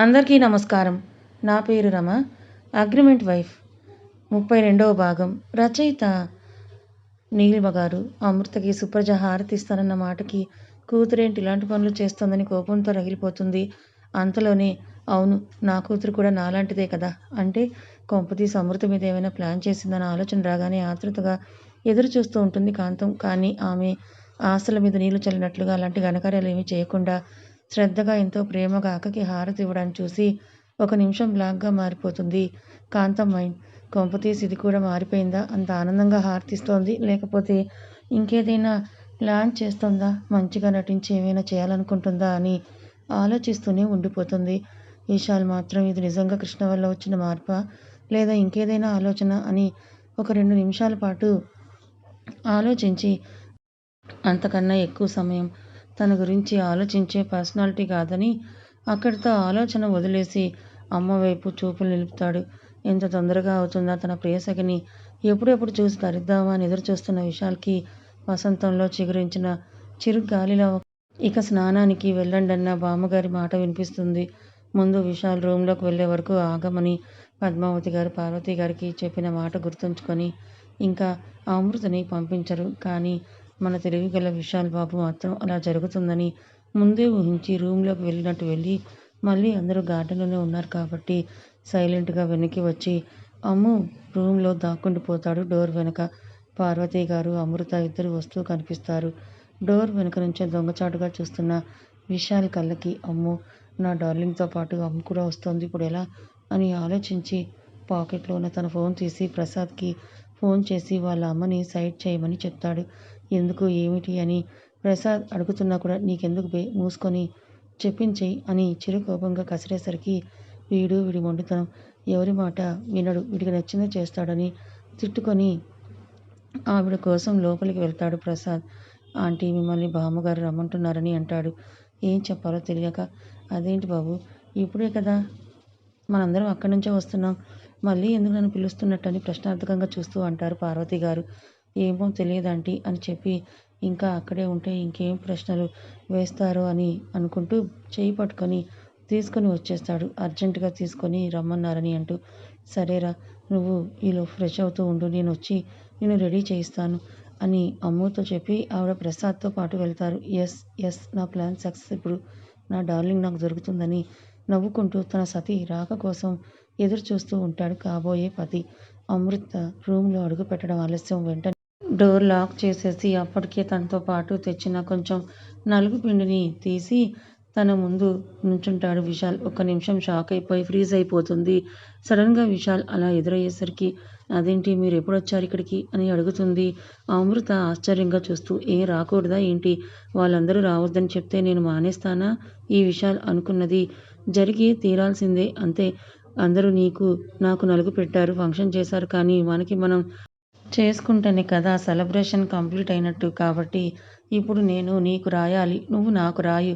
అందరికీ నమస్కారం. నా పేరు రమ. అగ్రిమెంట్ వైఫ్ 32వ భాగం. రచయిత నీలిమ గారు. అమృతకి సుప్రజ హారతిస్తానన్న మాటకి కూతురేంటి ఇలాంటి పనులు చేస్తోందని కోపంతో రగిలిపోతుంది. అంతలోనే అవును, నా కూతురు కూడా నాలాంటిదే కదా అంటే కొంపతీసి అమృత మీద ఏమైనా ప్లాన్ చేసిందన్న ఆలోచన రాగానే ఆతృతగా ఎదురు చూస్తూ ఉంటుంది కాంతం. కానీ ఆమె ఆశల మీద నీళ్లు చల్లినట్లుగా అలాంటి ఘనకార్యాలు ఏమీ చేయకుండా శ్రద్ధగా ఎంతో ప్రేమగా అక్కకి హారతి ఇవ్వడాన్ని చూసి ఒక నిమిషం బ్లాక్గా మారిపోతుంది కాంతం మైండ్. కొంపతీసి ఇది కూడా మారిపోయిందా? అంత ఆనందంగా హారతిస్తోంది, లేకపోతే ఇంకేదైనా ప్లాన్ చేస్తుందా? మంచిగా నటించి ఏమైనా చేయాలనుకుంటుందా అని ఆలోచిస్తూనే ఉండిపోతుంది. విశాల్ మాత్రం ఇది నిజంగా కృష్ణ వల్ల వచ్చిన మార్పా, లేదా ఇంకేదైనా ఆలోచన అని ఒక 2 నిమిషాల పాటు ఆలోచించి అంతకన్నా ఎక్కువ సమయం తన గురించి ఆలోచించే పర్సనాలిటీ కాదని అక్కడితో ఆలోచన వదిలేసి అమ్మ వైపు చూపులు నిలుపుతాడు. ఎంత తొందరగా అవుతుందా తన ప్రేయసఖిని ఎప్పుడెప్పుడు చూసి తరిద్దామా అని ఎదురు చూస్తున్న విశాల్కి వసంతంలో చిగురించిన చిరుగాలిలో ఇక స్నానానికి వెళ్ళండన్న బామ్మగారి మాట వినిపిస్తుంది. ముందు విశాల్ రూమ్లోకి వెళ్ళే వరకు ఆగమని పద్మావతి గారు పార్వతి గారికి చెప్పిన మాట గుర్తుంచుకొని ఇంకా అమృతని పంపించరు. కానీ మన తెలివిగల విశాల్ బాబు మాత్రం అలా జరుగుతుందని ముందే ఊహించి రూమ్లోకి వెళ్ళినట్టు వెళ్ళి మళ్ళీ అందరూ గార్డెన్లోనే ఉన్నారు కాబట్టి సైలెంట్గా వెనక్కి వచ్చి అమ్ము రూమ్లో దాక్కుండిపోతాడు డోర్ వెనక. పార్వతి గారు అమృత ఇద్దరు వస్తూ కనిపిస్తారు. డోర్ వెనక నుంచే దొంగచాటుగా చూస్తున్న విశాల్ కళ్ళకి అమ్ము, నా డార్లింగ్తో పాటు అమ్ము కూడా వస్తోంది, ఇప్పుడు ఎలా అని ఆలోచించి పాకెట్లో ఉన్న తన ఫోన్ తీసి ప్రసాద్కి ఫోన్ చేసి వాళ్ళ అమ్మని సైడ్ చేయమని చెప్తాడు. ఎందుకు ఏమిటి అని ప్రసాద్ అడుగుతున్నా కూడా నీకెందుకు బే, మూసుకొని చెప్పించేయి అని చిరుకోపంగా కసిరేసరికి వీడి మొండితనం, ఎవరి మాట వినడు, వీడికి నచ్చిందే చేస్తాడని తిట్టుకొని ఆవిడ కోసం లోపలికి వెళ్తాడు ప్రసాద్. ఆంటీ మిమ్మల్ని బామ్మగారు రమ్మంటున్నారని అంటాడు. ఏం చెప్పాలో తెలియక అదేంటి బాబు, ఇప్పుడే కదా మనందరం అక్కడి నుంచే వస్తున్నాం, మళ్ళీ ఎందుకు నన్ను పిలుస్తున్నట్టని ప్రశ్నార్థకంగా చూస్తూ అంటారు పార్వతి గారు. ఏమో తెలియదాంటీ అని చెప్పి ఇంకా అక్కడే ఉంటే ఇంకేం ప్రశ్నలు వేస్తారో అని అనుకుంటూ చేయి పట్టుకొని తీసుకొని వచ్చేస్తాడు. అర్జెంటుగా తీసుకొని రమ్మన్నారని అంటూ. సరేరా, నువ్వు ఈలో ఫ్రెష్ అవుతూ ఉండు, నేను వచ్చి నేను రెడీ చేయిస్తాను అని అమ్ముతో చెప్పి ఆవిడ ప్రసాద్తో పాటు వెళ్తారు. ఎస్ నా ప్లాన్ సక్సెస్, ఇప్పుడు నా డార్లింగ్ నాకు దొరుకుతుందని నవ్వుకుంటూ తన సతీ రాక కోసం ఎదురు చూస్తూ ఉంటాడు కాబోయే పతి. అమృత రూమ్లో అడుగు పెట్టడం ఆలస్యం. వెంటనే డోర్ లాక్ చేసేసి అప్పటికే తనతో పాటు తెచ్చిన కొంచెం నలుగు పిండిని తీసి తన ముందు నుంచుంటాడు విశాల్. ఒక్క నిమిషం షాక్ అయిపోయి ఫ్రీజ్ అయిపోతుంది. సడన్గా విశాల్ అలా ఎదురయ్యేసరికి అదేంటి మీరు ఎప్పుడొచ్చారు ఇక్కడికి అని అడుగుతుంది అమృత ఆశ్చర్యంగా చూస్తూ. ఏం రాకూడదా ఏంటి? వాళ్ళందరూ రావద్దని చెప్తే నేను మానేస్తానా? ఈ విశాల్ అనుకున్నది జరిగి తీరాల్సిందే అంతే. అందరూ నాకు నలుగు పెట్టారు, ఫంక్షన్ చేశారు, కానీ మనకి మనం చేసుకుంటేనే కదా సెలబ్రేషన్ కంప్లీట్ అయినట్టు. కాబట్టి ఇప్పుడు నేను నీకు రాయాలి, నువ్వు నాకు రాయు,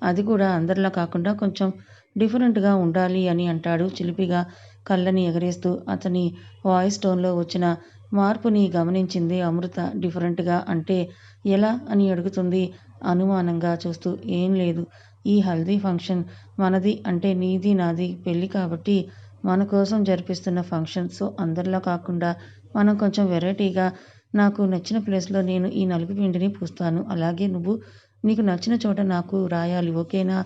అది కూడా అందరిలా కాకుండా కొంచెం డిఫరెంట్గా ఉండాలి అని అంటాడు చిలిపిగా కళ్ళని ఎగరేస్తూ. అతని వాయిస్ టోన్లో వచ్చిన మార్పుని గమనించింది అమృత. డిఫరెంట్గా అంటే ఎలా అని అడుగుతుంది అనుమానంగా చూస్తూ. ఏం లేదు, ఈ హల్దీ ఫంక్షన్ మనది అంటే నీది నాది పెళ్ళి కాబట్టి మన కోసం జరిపిస్తున్న ఫంక్షన్. సో అందరిలా కాకుండా మనం కొంచెం వెరైటీగా నాకు నచ్చిన ప్లేస్లో నేను ఈ నలుగు పిండిని పూస్తాను, అలాగే నువ్వు నీకు నచ్చిన చోట నాకు రాయాలి, ఓకేనా?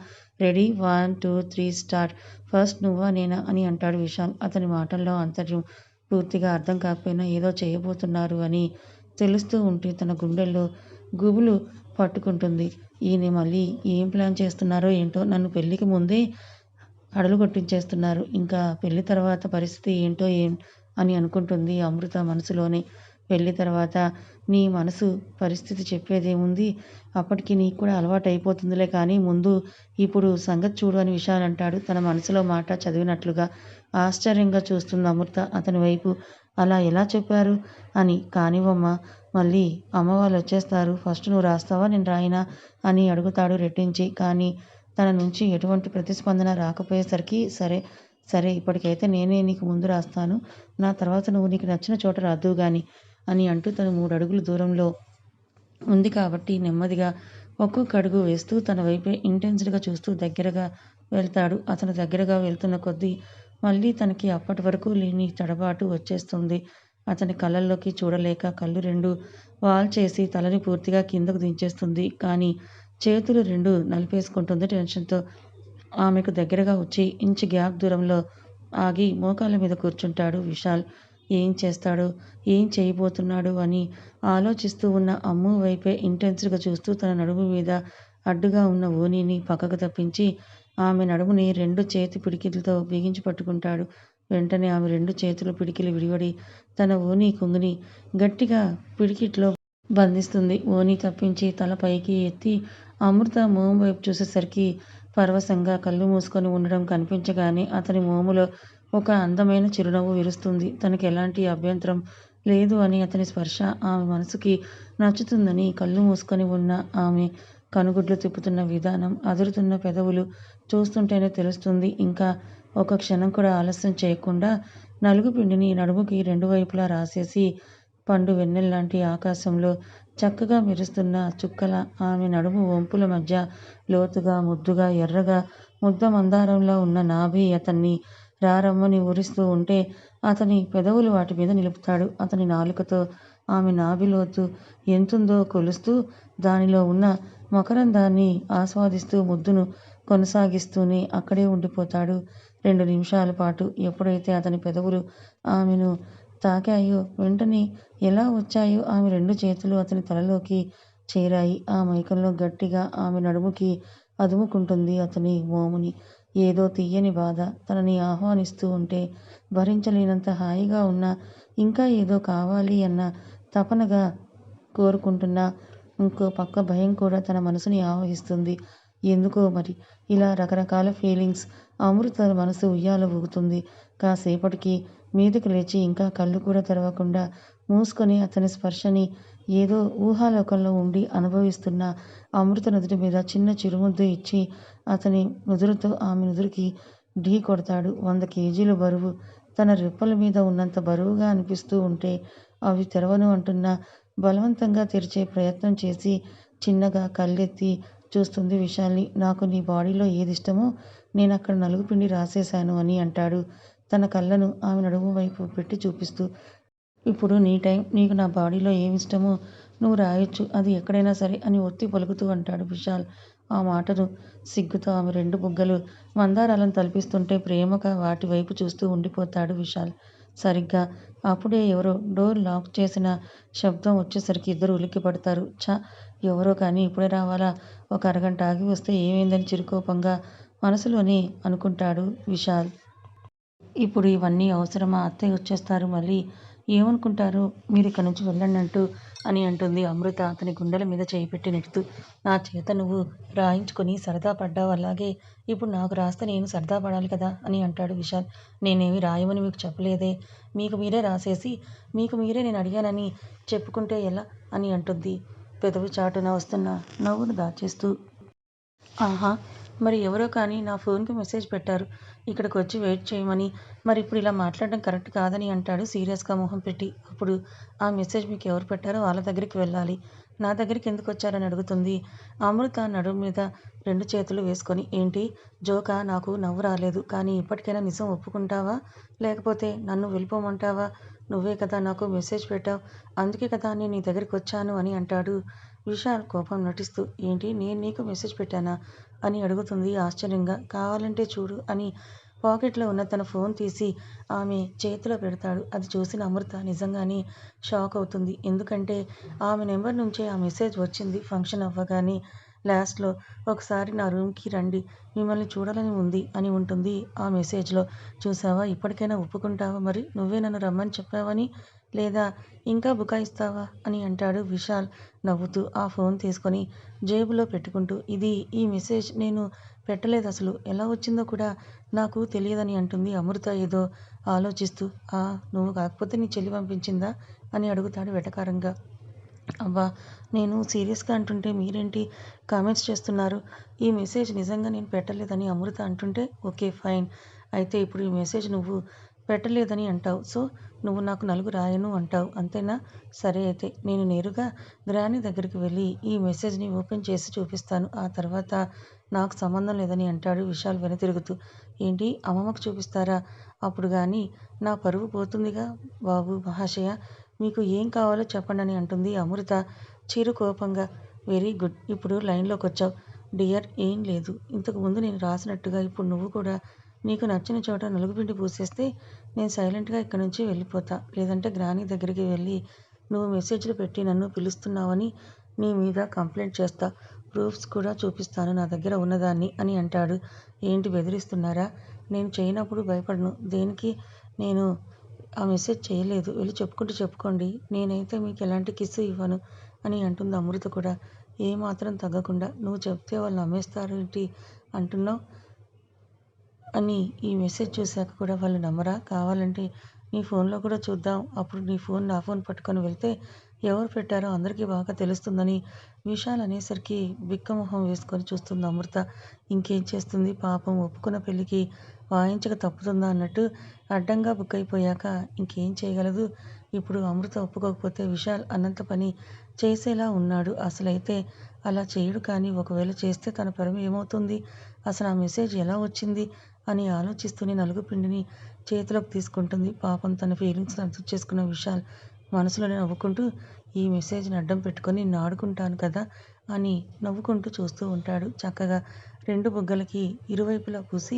Ready 1 2 3 start. ఫస్ట్ నువ్వా నేనా అని అంటాడు విశాల్. అతని మాటల్లో ఆంతర్యం పూర్తిగా అర్థం కాకపోయినా ఏదో చేయబోతున్నారు అని తెలుస్తూ ఉంటే తన గుండెల్లో గుబులు పట్టుకుంటుంది. ఈయన మళ్ళీ ఏం ప్లాన్ చేస్తున్నారో ఏంటో, నన్ను పెళ్ళికి ముందే అడలు కొట్టించేస్తున్నారు, ఇంకా పెళ్లి తర్వాత పరిస్థితి ఏంటో ఏం అని అనుకుంటుంది అమృత మనసులోనే. పెళ్లి తర్వాత నీ మనసు పరిస్థితి చెప్పేదేముంది, అప్పటికి నీకు కూడా అలవాటు అయిపోతుందిలే, కానీ ముందు ఇప్పుడు సంగతి చూడు అని విశాల్ అంటాడు తన మనసులో మాట చదివినట్లుగా. ఆశ్చర్యంగా చూస్తుంది అమృత అతని వైపు. అలా ఎలా చెప్పారు అని. కానివ్వమ్మా, మళ్ళీ అమ్మ వాళ్ళు వచ్చేస్తారు, ఫస్ట్ నువ్వు రాస్తావా నేను రాయినా అని అడుగుతాడు రెట్టించి. కానీ తన నుంచి ఎటువంటి ప్రతిస్పందన రాకపోయేసరికి సరే ఇప్పటికైతే నేనే నీకు ముందు రాస్తాను, నా తర్వాత నువ్వు నీకు నచ్చిన చోట రాద్దువు గాని అని అంటూ తను 3 అడుగుల దూరంలో ఉంది కాబట్టి నెమ్మదిగా ఒక్కొక్క అడుగు వేస్తూ తన వైపే ఇంటెన్స్డ్గా చూస్తూ దగ్గరగా వెళ్తాడు. అతను దగ్గరగా వెళ్తున్న కొద్దీ మళ్ళీ తనకి అప్పటి వరకు లేని తడబాటు వచ్చేస్తుంది. అతని కళ్ళల్లోకి చూడలేక కళ్ళు రెండు వాల్చేసి తలని పూర్తిగా కిందకు దించేస్తుంది. కానీ చేతులు రెండు నలిపేసుకుంటుంది టెన్షన్‌తో. ఆమెకు దగ్గరగా వచ్చి ఇంచు గ్యాప్ దూరంలో ఆగి మోకాళ్ళ మీద కూర్చుంటాడు విశాల్. ఏం చేస్తాడో, ఏం చేయబోతున్నాడు అని ఆలోచిస్తూ ఉన్న అమ్ము వైపే ఇంటెన్స్‌గా చూస్తూ తన నడుము మీద అడ్డుగా ఉన్న ఓణీని పక్కకు తప్పించి ఆమె నడుముని రెండు చేతి పిడికిళ్ళతో బిగించి పట్టుకుంటాడు. వెంటనే ఆమె రెండు చేతుల పిడికిలి విడివడి తన ఓణీ కొంగుని గట్టిగా పిడికిట్లో బంధిస్తుంది. ఓణీ తప్పించి తల పైకి ఎత్తి అమృత మోము వైపు చూసేసరికి పరవశంగా కళ్ళు మూసుకొని ఉండడం కనిపించగానే అతని మోములో ఒక అందమైన చిరునవ్వు విరుస్తుంది. తనకి ఎలాంటి అభ్యంతరం లేదు అని అతని స్పర్శ ఆమె మనసుకి నచ్చుతుందని కళ్ళు మూసుకొని ఉన్న ఆమె కనుగుడ్లు తిప్పుతున్న విధానం, అదురుతున్న పెదవులు చూస్తుంటేనే తెలుస్తుంది. ఇంకా ఒక క్షణం కూడా ఆలస్యం చేయకుండా నలుగు పిండిని నడుముకి రెండు వైపులా రాసేసి పండు వెన్నెల్లాంటి ఆకాశంలో చక్కగా మెరుస్తున్న చుక్కల ఆమె నడుము వంపుల మధ్య లోతుగా, ముద్దుగా, ఎర్రగా ముద్ద మందారంలా ఉన్న నాభి అతన్ని రారమ్మని ఊరిస్తూ ఉంటే అతని పెదవులు వాటి మీద నిలుపుతాడు. అతని నాలుకతో ఆమె నాభి లోతు ఎంతుందో కొలుస్తూ దానిలో ఉన్న మకరందాన్ని ఆస్వాదిస్తూ ముద్దును కొనసాగిస్తూనే అక్కడే ఉండిపోతాడు 2 నిమిషాల పాటు. ఎప్పుడైతే అతని పెదవులు ఆమెను తాకాయో వెంటనే ఎలా వచ్చాయో ఆమె రెండు చేతులు అతని తలలోకి చేరాయి. ఆ మైకంలో గట్టిగా ఆమె నడుముకి అదుముకుంటుంది అతని మోముని. ఏదో తీయని బాధ తనని ఆహ్వానిస్తూ ఉంటే భరించలేనంత హాయిగా ఉన్నా ఇంకా ఏదో కావాలి అన్న తపనగా కోరుకుంటున్నా ఇంకో పక్క భయం కూడా తన మనసుని ఆవహిస్తుంది. ఎందుకో మరి ఇలా రకరకాల ఫీలింగ్స్. అమృత మనసు ఉయ్యాల ఊగుతుంది. కాసేపటికి మీదకి లేచి ఇంకా కళ్ళు కూడా తెరవకుండా మూసుకొని అతని స్పర్శని ఏదో ఊహాలోకంలో ఉండి అనుభవిస్తున్న అమృత నుదుటి మీద చిన్న చిరుముద్దు ఇచ్చి అతని నుదురుతో ఆమె నుదురుకి ఢీ కొడతాడు. 100 కేజీల బరువు తన రెప్పల మీద ఉన్నంత బరువుగా అనిపిస్తూ ఉంటే అవి తెరవను అంటున్నా బలవంతంగా తెరిచే ప్రయత్నం చేసి చిన్నగా కళ్ళెత్తి చూస్తుంది విశాల్ని. నాకు నీ బాడీలో ఏదిష్టమో నేనక్కడ నలుగుపిండి రాసేశాను అని అంటాడు తన కళ్ళను ఆమె నడుము వైపు పెట్టి చూపిస్తూ. ఇప్పుడు నీ టైం. నీకు నా బాడీలో ఏమిష్టమో నువ్వు రాయొచ్చు. అది ఎక్కడైనా సరే అని ఒత్తి పలుకుతూ అంటాడు విశాల్. ఆ మాటను సిగ్గుతో ఆమె రెండు బుగ్గలు మందారాలను తలపిస్తుంటే ప్రేమగా వాటి వైపు చూస్తూ ఉండిపోతాడు విశాల్. సరిగ్గా అప్పుడే ఎవరో డోర్ లాక్ చేసిన శబ్దం వచ్చేసరికి ఇద్దరు ఉలిక్కిపడతారు. ఛ! ఎవరో కానీ ఇప్పుడే రావాలా? ఒక అరగంట ఆగి వస్తే ఏమైందని చిరుకోపంగా మనసులోనే అనుకుంటాడు విశాల్. ఇప్పుడు ఇవన్నీ అవసరమా? అత్తయ్య వచ్చేస్తారు మళ్ళీ ఏమనుకుంటారో మీరిక్కడి నుంచి వెళ్ళండంటూ అని అంటుంది అమృత అతని గుండెల మీద చేయి పెట్టి నెట్టుతూ. నా చేత నువ్వు రాయించుకొని సరదా పడ్డావు. అలాగే ఇప్పుడు నాకు రాస్తే నేను సరదా పడాలి కదా అని అంటాడు విశాల్. నేనేమి రాయమని మీకు చెప్పలేదే. మీకు మీరే రాసేసి మీకు మీరే నేను అడిగానని చెప్పుకుంటే ఎలా అని అంటుంది పెదవి చాటున వస్తున్న నవ్వును దాచేస్తూ. ఆహా! మరి ఎవరో కానీ నా ఫోన్‌కి మెసేజ్ పెట్టారు. ఇక్కడికి వచ్చి వెయిట్ చేయమని. మరి ఇప్పుడు ఇలా మాట్లాడడం కరెక్ట్ కాదని అంటాడు సీరియస్‌గా మొహం పెట్టి. అప్పుడు ఆ మెసేజ్ మీకు ఎవరు పెట్టారో వాళ్ళ దగ్గరికి వెళ్ళాలి. నా దగ్గరికి ఎందుకొచ్చారని అడుగుతుంది అమృత నడుము మీద రెండు చేతులు వేసుకొని. ఏంటి జోకా? నాకు నవ్వు రాలేదు. కానీ ఇప్పటికైనా నిజం ఒప్పుకుంటావా? లేకపోతే నన్ను వెళ్ళిపోమంటావా? నువ్వే కదా నాకు మెసేజ్ పెట్టావు. అందుకే కదా నేను నీ దగ్గరికొచ్చాను అని అంటాడు విశాల్ కోపం నటిస్తూ. ఏంటి నేను నీకు మెసేజ్ పెట్టానా? అని అడుగుతుంది ఆశ్చర్యంగా. కావాలంటే చూడు అని పాకెట్లో ఉన్న తన ఫోన్ తీసి ఆమె చేతిలో పెడతాడు. అది చూసిన అమృత నిజంగానే షాక్ అవుతుంది. ఎందుకంటే ఆమె నెంబర్ నుంచే ఆ మెసేజ్ వచ్చింది. ఫంక్షన్ అవ్వగానే లాస్ట్‌లో ఒకసారి నా రూమ్‌కి రండి, మిమ్మల్ని చూడాలని ఉంది అని ఉంటుంది ఆ మెసేజ్‌లో. చూసావా? ఇప్పటికైనా ఒప్పుకుంటావా మరి? నువ్వే నన్ను రమ్మని చెప్పావని. లేదా ఇంకా బుకాయిస్తావా? అని అంటాడు విశాల్ నవ్వుతూ ఆ ఫోన్ తీసుకొని జేబులో పెట్టుకుంటూ. ఈ మెసేజ్ నేను పెట్టలేదసలు. ఎలా వచ్చిందో కూడా నాకు తెలియదని అంటుంది అమృత ఏదో ఆలోచిస్తూ. నువ్వు కాకపోతే నీ చెల్లి పంపించిందా? అని అడుగుతాడు వెటకారంగా. అబ్బా! నేను సీరియస్‌గా అంటుంటే మీరేంటి కామెంట్స్ చేస్తున్నారు? ఈ మెసేజ్ నిజంగా నేను పెట్టలేదని అమృత అంటుంటే ఓకే ఫైన్. అయితే ఇప్పుడు ఈ మెసేజ్ నువ్వు పెట్టలేదని అంటావు. సో, నువ్వు నాకు నలుగు రాయను అంటావు. అంతేనా? సరే అయితే నేను నేరుగా గ్రాని దగ్గరికి వెళ్ళి ఈ మెసేజ్‌ని ఓపెన్ చేసి చూపిస్తాను. ఆ తర్వాత నాకు సంబంధం లేదని అంటాడు విశాల్ వెనుతిరుగుతూ. ఏంటి అమ్మమ్మకు చూపిస్తారా? అప్పుడు గాని నా పరువు పోతుందిగా బాబు మహాశయ. మీకు ఏం కావాలో చెప్పండని అంటుంది అమృత చిరు కోపంగా. Very good. ఇప్పుడు లైన్‌లోకొచ్చావు. డియర్ ఏం లేదు. ఇంతకు ముందు నేను రాసినట్టుగా ఇప్పుడు నువ్వు కూడా నీకు నచ్చిన చోట నలుగుపిండి పూసేస్తే నేను సైలెంట్‌గా ఇక్కడి నుంచి వెళ్ళిపోతా. లేదంటే గ్రాని దగ్గరికి వెళ్ళి నువ్వు మెసేజ్‌లు పెట్టి నన్ను పిలుస్తున్నావని నీ మీద కంప్లెయింట్ చేస్తా. ప్రూఫ్స్ కూడా చూపిస్తాను నా దగ్గర ఉన్నదాన్ని అని అంటాడు. ఏంటి బెదిరిస్తున్నారా? నేను చేయనప్పుడు భయపడను. దేనికి? నేను ఆ మెసేజ్ చేయలేదు. వెళ్ళి చెప్పుకుంటే చెప్పుకోండి. నేనైతే మీకు ఎలాంటి కిస్సు ఇవ్వను అని అంటుంది అమృత కూడా ఏమాత్రం తగ్గకుండా. నువ్వు చెప్తే వాళ్ళు నమ్మేస్తారేంటి అంటున్నావు? అని ఈ మెసేజ్ చూశాక కూడా వాళ్ళు నమ్మరా? కావాలంటే నీ ఫోన్‌లో కూడా చూద్దాం. అప్పుడు నీ ఫోన్ నా ఫోన్ పట్టుకొని వెళ్తే ఎవరు పెట్టారో అందరికీ బాగా తెలుస్తుందని విశాల్ అనేసరికి బిక్కమొహం వేసుకొని చూస్తుంది అమృత. ఇంకేం చేస్తుంది పాపం ఒప్పుకున్న పెళ్ళికి వాయించక తప్పుతుందా అన్నట్టు అడ్డంగా బుక్ అయిపోయాక ఇంకేం చేయగలదు. ఇప్పుడు అమృత ఒప్పుకోకపోతే విశాల్ అన్నంత పని చేసేలా ఉన్నాడు. అసలైతే అలా చేయడు కానీ ఒకవేళ చేస్తే తన పరువు ఏమవుతుంది? అసలు ఆ మెసేజ్ ఎలా వచ్చింది? అని ఆలోచిస్తూనే నలుగు పిండిని చేతిలోకి తీసుకుంటుంది. పాపం తన ఫీలింగ్స్‌ని అర్థం చేసుకున్న విశాల్ మనసులోనే నవ్వుకుంటూ ఈ మెసేజ్‌ని అడ్డం పెట్టుకొని నిన్ను ఆడుకుంటాను కదా అని నవ్వుకుంటూ చూస్తూ ఉంటాడు. చక్కగా 2 బుగ్గలకి ఇరువైపులా పూసి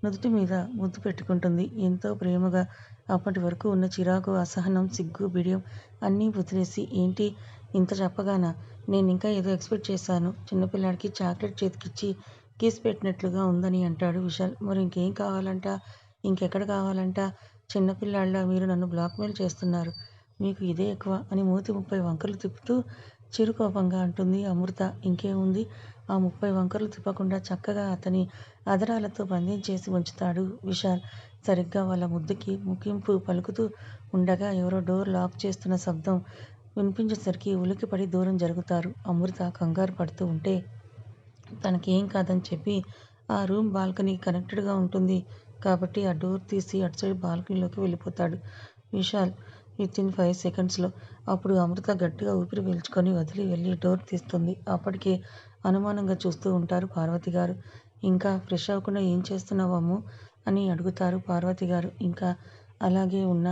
నుదుటి మీద ముద్దు పెట్టుకుంటుంది. ఎంతో ప్రేమగా అప్పటి వరకు ఉన్న చిరాకు, అసహనం, సిగ్గు, బిడియం అన్నీ వదిలేసి ఏంటి ఇంత చెప్పగానా? నేనింకా ఏదో ఎక్స్‌పెక్ట్ చేశాను. చిన్నపిల్లాడికి చాక్లెట్ చేతికిచ్చి కిస్ పెట్టినట్లుగా ఉందని అంటాడు విశాల్. మరి ఇంకేం కావాలంట? ఇంకెక్కడ కావాలంట? చిన్న పిల్లాడిలా మీరు నన్ను బ్లాక్‌మెయిల్ చేస్తున్నారు. మీకు ఇదే ఎక్కువ అని మూతి 30 వంకర్లు తిప్పుతూ చిరుకోపంగా అంటుంది అమృత. ఇంకేముంది? ఆ 30 వంకర్లు తిప్పకుండా చక్కగా అతని అధరాలతో బంధించేసి ఉంచుతాడు విశాల్. సరిగ్గా వాళ్ళ ముద్దుకి ముగింపు పలుకుతూ ఉండగా ఎవరో డోర్ లాక్ చేస్తున్న శబ్దం వినిపించేసరికి ఉలిక్కిపడి దూరం జరుగుతారు. అమృత కంగారు పడుతూ ఉంటే తనకేం కాదని చెప్పి ఆ రూమ్ బాల్కనీకి కనెక్టెడ్‌గా ఉంటుంది కాబట్టి ఆ డోర్ తీసి అటు సైడ్ బాల్కనీలోకి వెళ్ళిపోతాడు విశాల్ వితిన్ 5 సెకండ్స్‌లో. అప్పుడు అమృత గట్టిగా ఊపిరి పీల్చుకొని వదిలి వెళ్ళి డోర్ తీస్తుంది. అప్పటికే అనుమానంగా చూస్తూ ఉంటారు పార్వతి గారు. ఇంకా ఫ్రెష్ అవ్వకుండా ఏం చేస్తున్నావు అమ్ము? అని అడుగుతారు పార్వతి గారు. ఇంకా అలాగే ఉన్న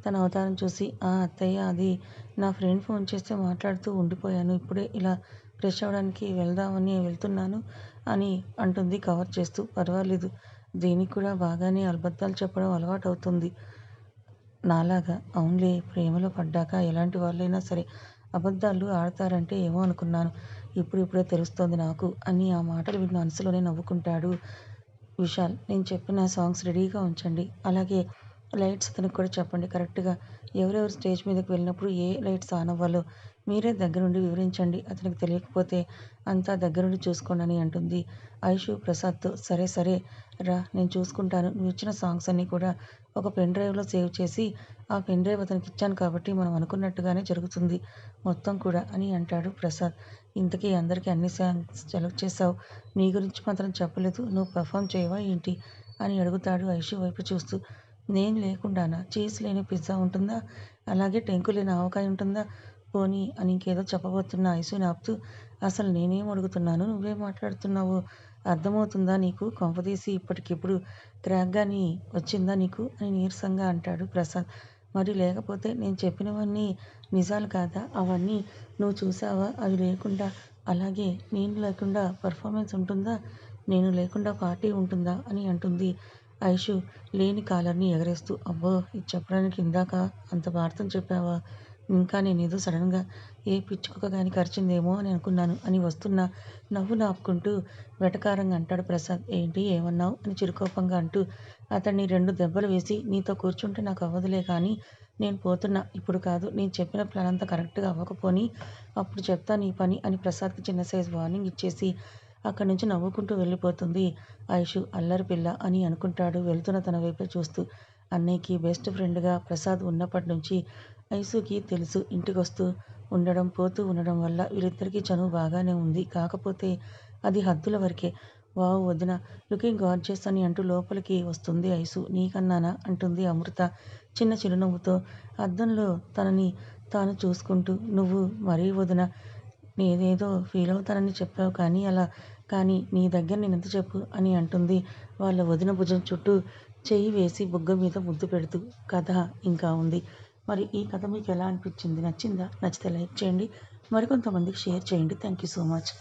తన అవతారం చూసి అత్తయ్య అది నా ఫ్రెండ్ ఫోన్ చేస్తే మాట్లాడుతూ ఉండిపోయాను. ఇప్పుడే ఇలా ఫ్రెష్ అవ్వడానికి వెళ్దామని వెళ్తున్నాను అని అంటుంది కవర్ చేస్తూ. పర్వాలేదు. దీనికి కూడా బాగానే అబద్ధాలు చెప్పడం అలవాటవుతుంది నాలాగా. అవునులే ప్రేమలో పడ్డాక ఎలాంటి వాళ్ళైనా సరే అబద్ధాలు ఆడతారంటే ఏమో అనుకున్నాను. ఇప్పుడిప్పుడే తెలుస్తోంది నాకు అని ఆ మాటలు విని మనసులోనే నవ్వుకుంటాడు విశాల్. నేను చెప్పిన సాంగ్స్ రెడీగా ఉంచండి. అలాగే లైట్స్ అతనికి కూడా చెప్పండి కరెక్ట్‌గా. ఎవరెవరు స్టేజ్ మీదకి వెళ్ళినప్పుడు ఏ లైట్స్ ఆన్ అవ్వాలో మీరే దగ్గరుండి వివరించండి. అతనికి తెలియకపోతే అంతా దగ్గరుండి చూసుకోండని అంటుంది ఐషు ప్రసాద్‌తో. సరే సరే రా నేను చూసుకుంటాను. నువ్విచ్చిన సాంగ్స్ అన్నీ కూడా ఒక పెన్ డ్రైవ్‌లో సేవ్ చేసి ఆ పెన్ డ్రైవ్ అతనికిచ్చాను కాబట్టి మనం అనుకున్నట్టుగానే జరుగుతుంది మొత్తం కూడా అని అంటాడు ప్రసాద్. ఇంతకీ అందరికీ అన్ని సాంగ్స్ సెలెక్ట్ చేశావు. నీ గురించి మాత్రం చెప్పలేదు. నువ్వు పెర్ఫార్మ్ చేయవా ఏంటి? అని అడుగుతాడు ఐషు వైపు చూస్తూ. నేను లేకుండానా? చీజ్ లేని పిజ్జా ఉంటుందా? అలాగే టెంకు లేని ఆవకాయ ఉంటుందా? పోనీ అని ఇంకేదో చెప్పబోతున్న ఐషుని ఆపుతూ అసలు నేనేం అడుగుతున్నాను? నువ్వేం మాట్లాడుతున్నావో అర్థమవుతుందా నీకు? కొంపదీసి ఇప్పటికిప్పుడు క్రాక్ గాని వచ్చిందా నీకు? అని నీరసంగా అంటాడు ప్రసాద్. మరి లేకపోతే నేను చెప్పినవన్నీ నిజాలు కాదా? అవన్నీ నువ్వు చూసావా? అవి లేకుండా అలాగే నేను లేకుండా పెర్ఫార్మెన్స్ ఉంటుందా? నేను లేకుండా పార్టీ ఉంటుందా? అని అంటుంది ఐషు లేని కాలర్‌ని ఎగరేస్తూ. అబ్బో! ఇది చెప్పడానికి ఇందాక అంత భారతం చెప్పావా? ఇంకా నేనేదో సడెన్‌గా ఏ పిచ్చికుక్క గాని కరిచిందేమో అని అనుకున్నాను అని వస్తున్న నవ్వును ఆపుకుంటూ వెటకారంగా అంటాడు ప్రసాద్. ఏంటి ఏమన్నావు? అని చిరుకోపంగా అంటూ అతన్ని 2 దెబ్బలు వేసి నీతో కూర్చుంటే నాకు అవ్వదులే కానీ నేను పోతున్నా. ఇప్పుడు కాదు. నేను చెప్పిన ప్లాన్ అంతా కరెక్ట్‌గా అవ్వకపోనీ అప్పుడు చెప్తా నీ పని అని ప్రసాద్‌కి చిన్న సైజ్ వార్నింగ్ ఇచ్చేసి అక్కడి నుంచి నవ్వుకుంటూ వెళ్ళిపోతుంది ఐషు. అల్లరి పిల్ల అని అనుకుంటాడు వెళ్తున్న తన వైపే చూస్తూ. అన్నయ్యకి బెస్ట్ ఫ్రెండ్‌గా ప్రసాద్ ఉన్నప్పటి నుంచి ఐషుకి తెలుసు. ఇంటికొస్తూ ఉండడం, పోతూ ఉండడం వల్ల వీళ్ళిద్దరికీ చనువు బాగానే ఉంది. కాకపోతే అది హద్దుల వరకే. వావ్ వదిన లుకింగ్ గార్జియస్ అని అంటూ లోపలికి వస్తుంది ఐషు. నీకన్నానా? అంటుంది అమృత చిన్న చిరునవ్వుతో అద్దంలో తనని తాను చూసుకుంటూ. నువ్వు మరీ వదిన నేనేదో ఫీలవుతానని చెప్పావు కానీ అలా కానీ నీ దగ్గర నేనెంత చెప్పు అని అంటుంది వాళ్ళ వదిన భుజం చుట్టూ చెయ్యి వేసి బుగ్గ మీద ముద్దు పెడుతూ. కథ ఇంకా ఉంది. మరి ఈ కథ మీకు ఎలా అనిపించింది? నచ్చిందా? నచ్చితే లైక్ చేయండి, మరికొంతమందికి షేర్ చేయండి. Thank you so much.